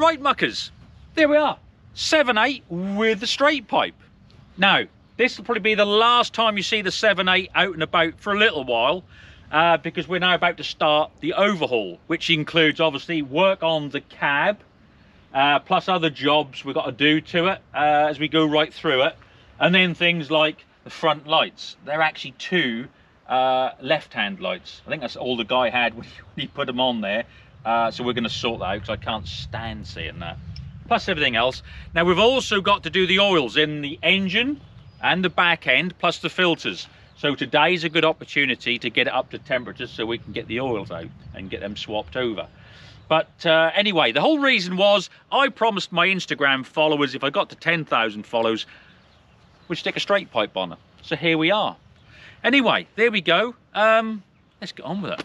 Right, muckers, there we are, 7/8 with the straight pipe. Now, this will probably be the last time you see the 7/8 out and about for a little while, because we're now about to start the overhaul, which includes obviously work on the cab, plus other jobs we've got to do to it as we go right through it, and then things like the front lights. They're actually two left-hand lights. I think that's all the guy had when he put them on there. So we're going to sort that out because I can't stand seeing that. Plus everything else. Now we've also got to do the oils in the engine and the back end, plus the filters. So today's a good opportunity to get it up to temperature so we can get the oils out and get them swapped over. But anyway, the whole reason was I promised my Instagram followers if I got to 10,000 follows, we'd stick a straight pipe on it. So here we are. Anyway, there we go. Let's get on with it.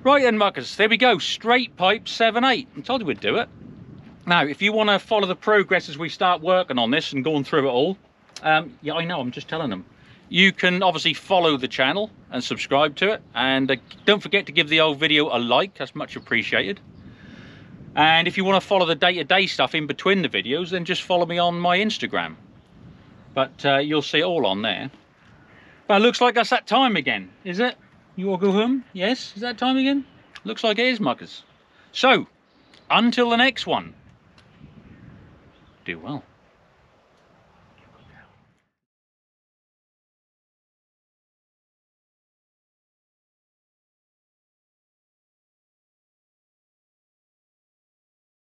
Right then, muckers, there we go, straight pipe 7/8. I told you we'd do it. Now, if you want to follow the progress as we start working on this and going through it all, yeah, I know, I'm just telling them. You can obviously follow the channel and subscribe to it, and don't forget to give the old video a like, that's much appreciated. And if you want to follow the day-to-day stuff in between the videos, then just follow me on my Instagram. But you'll see it all on there. But it looks like that's that time again, is it? You all go home? Yes, is that time again? Looks like it is, muckers. So, until the next one, do well.